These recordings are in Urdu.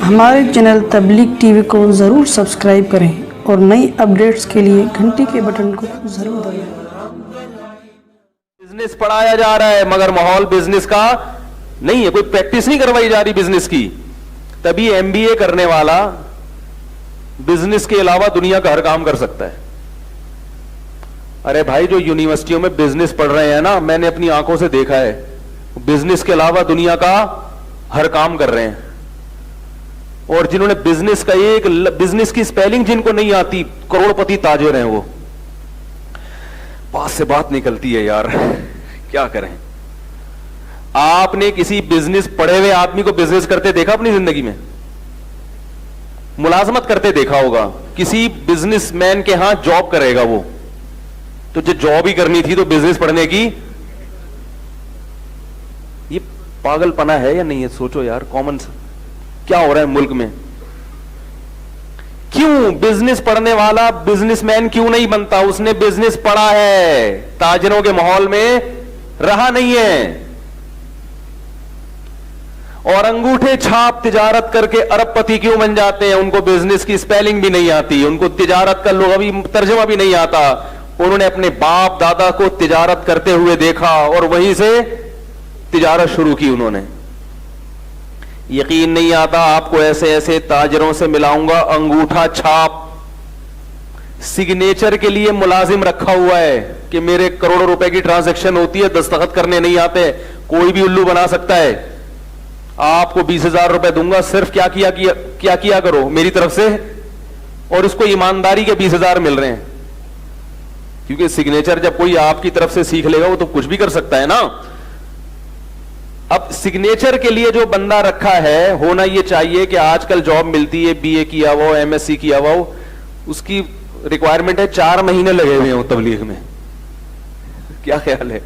ہمارے چینل تبلیغ ٹی وی کو ضرور سبسکرائب کریں اور نئی اپڈیٹس کے لیے گھنٹی کے بٹن کو ضرور دبائیں۔ بزنس پڑھایا جا رہا ہے مگر ماحول بزنس کا نہیں ہے، کوئی پریکٹس نہیں کروائی جا رہی بزنس کی، تبھی ایم بی اے کرنے والا بزنس کے علاوہ دنیا کا ہر کام کر سکتا ہے۔ ارے بھائی جو یونیورسٹیوں میں بزنس پڑھ رہے ہیں نا، میں نے اپنی آنکھوں سے دیکھا ہے، بزنس کے علاوہ دنیا کا ہر کام کر رہے ہیں، اور جنہوں نے بزنس کا ایک بزنس کی سپیلنگ جن کو نہیں آتی، کروڑ پتی تاجر ہیں، وہ پاس سے بات نکلتی ہے یار، کیا کریں۔ آپ نے کسی بزنس پڑھے ہوئے آدمی کو بزنس کرتے دیکھا اپنی زندگی میں؟ ملازمت کرتے دیکھا ہوگا، کسی بزنس مین کے ہاں جاب کرے گا وہ، تو جو جاب ہی کرنی تھی تو بزنس پڑھنے کی، یہ پاگل پنا ہے یا نہیں ہے؟ سوچو یار، کامن کیا ہو رہا ہے ملک میں؟ کیوں بزنس پڑھنے والا بزنس مین کیوں نہیں بنتا؟ اس نے بزنس پڑھا ہے، تاجروں کے ماحول میں رہا نہیں ہے، اور انگوٹھے چھاپ تجارت کر کے ارب پتی کیوں بن جاتے ہیں؟ ان کو بزنس کی سپیلنگ بھی نہیں آتی، ان کو تجارت کا لغوی ترجمہ بھی نہیں آتا، انہوں نے اپنے باپ دادا کو تجارت کرتے ہوئے دیکھا اور وہیں سے تجارت شروع کی انہوں نے۔ یقین نہیں آتا آپ کو ایسے ایسے تاجروں سے ملاؤں گا، انگوٹھا چھاپ سگنیچر کے لیے ملازم رکھا ہوا ہے کہ میرے کروڑوں روپے کی ٹرانزیکشن ہوتی ہے، دستخط کرنے نہیں آتے، کوئی بھی الو بنا سکتا ہے، آپ کو 20,000 روپے دوں گا، صرف کیا کیا کرو میری طرف سے، اور اس کو ایمانداری کے 20,000 مل رہے ہیں، کیونکہ سگنیچر جب کوئی آپ کی طرف سے سیکھ لے گا وہ تو کچھ بھی کر سکتا ہے نا۔ اب سگنیچر کے لیے جو بندہ رکھا ہے، ہونا یہ چاہیے کہ آج کل جاب ملتی ہے، بی اے کیا ہوا ہو، ایم ایس سی کیا ہوا ہو، اس کی ریکوائرمنٹ ہے 4 مہینے لگے ہوئے ہوں تبلیغ میں۔ کیا خیال ہے؟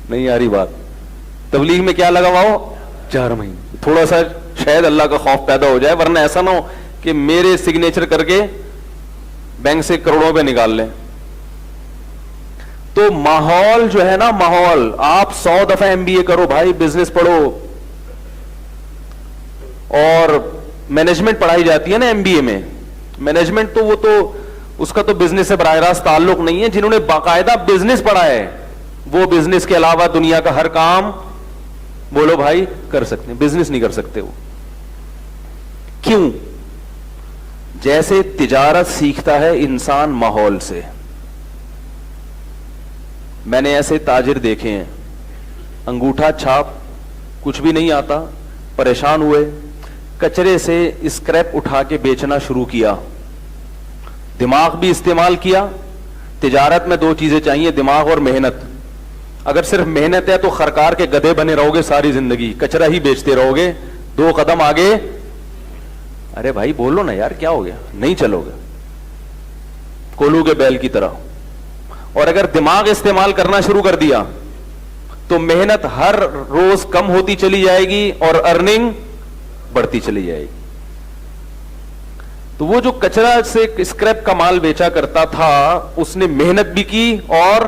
نہیں آ رہی بات؟ تبلیغ میں کیا لگا ہوا ہو؟ 4 مہینے۔ تھوڑا سا شاید اللہ کا خوف پیدا ہو جائے، ورنہ ایسا نہ ہو کہ میرے سگنیچر کر کے بینک سے کروڑوں پہ نکال لیں۔ تو ماحول جو ہے نا، ماحول، آپ 100 دفعہ ایم بی اے کرو بھائی، بزنس پڑھو، اور مینجمنٹ پڑھائی جاتی ہے نا ایم بی اے میں، مینجمنٹ تو وہ تو اس کا تو بزنس سے براہ راست تعلق نہیں ہے، جنہوں نے باقاعدہ بزنس پڑھا ہے وہ بزنس کے علاوہ دنیا کا ہر کام بولو بھائی کر سکتے ہیں، بزنس نہیں کر سکتے وہ۔ کیوں؟ جیسے تجارت سیکھتا ہے انسان ماحول سے، میں نے ایسے تاجر دیکھے ہیں، انگوٹھا چھاپ کچھ بھی نہیں آتا، پریشان ہوئے، کچرے سے اسکریپ اٹھا کے بیچنا شروع کیا، دماغ بھی استعمال کیا۔ تجارت میں 2 چیزیں چاہیے، دماغ اور محنت۔ اگر صرف محنت ہے تو خرکار کے گدھے بنے رہو گے ساری زندگی، کچرا ہی بیچتے رہو گے، 2 قدم آگے، ارے بھائی بولو نا یار، کیا ہو گیا؟ نہیں چلو گے، کولو کے بیل کی طرح۔ اور اگر دماغ استعمال کرنا شروع کر دیا تو محنت ہر روز کم ہوتی چلی جائے گی اور ارننگ بڑھتی چلی جائے گی۔ تو وہ جو کچرا سے اسکریپ کا مال بیچا کرتا تھا، اس نے محنت بھی کی اور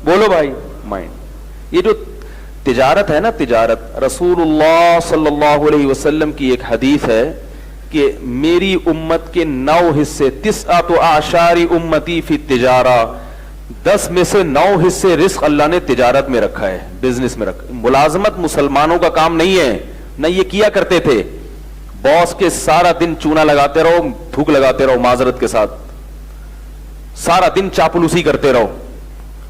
بولو بھائی مائنڈ۔ یہ جو تجارت ہے نا، تجارت، رسول اللہ صلی اللہ علیہ وسلم کی ایک حدیث ہے کہ میری امت کے 9 حصے، 9 اعشار امتی فی التجارہ، 10 میں سے 9 حصے رزق اللہ نے تجارت میں رکھا ہے، بزنس میں رکھا۔ ملازمت مسلمانوں کا کام نہیں ہے، نہ یہ کیا کرتے تھے، باس کے سارا دن چونا لگاتے رہو، تھوک لگاتے رہو، معذرت کے ساتھ سارا دن چاپلوسی کرتے رہو۔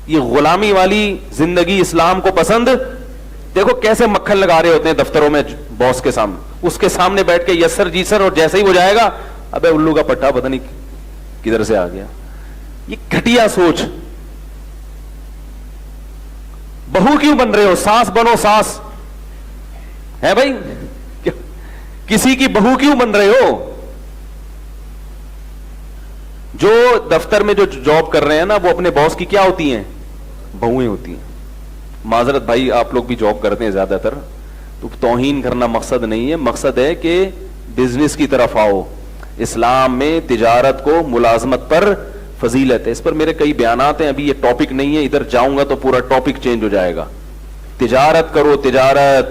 یہ غلامی والی زندگی اسلام کو پسند، دیکھو کیسے مکھن لگا رہے ہوتے ہیں دفتروں میں باس کے سامنے، اس کے سامنے بیٹھ کے یس سر جی سر، اور جیسے ہی وہ جائے گا، ابے الو کا پٹھا پتہ نہیں کدھر سے آ گیا۔ یہ گھٹیا سوچ۔ بہو کیوں بن رہے ہو؟ ساس بنو، ساس ہے بھائی، کسی کی بہو کیوں بن رہے ہو؟ جو دفتر میں جو جاب کر رہے ہیں نا، وہ اپنے باس کی کیا ہوتی ہیں؟ بہویں ہوتی ہیں۔ معذرت بھائی، آپ لوگ بھی جاب کرتے ہیں زیادہ تر، تو توہین کرنا مقصد نہیں ہے، مقصد ہے کہ بزنس کی طرف آؤ۔ اسلام میں تجارت کو ملازمت پر فضیلت ہے۔ اس پر میرے کئی بیانات ہیں، ابھی یہ ٹاپک نہیں ہے، ادھر جاؤں گا تو پورا ٹاپک چینج ہو جائے گا۔ تجارت کرو، تجارت،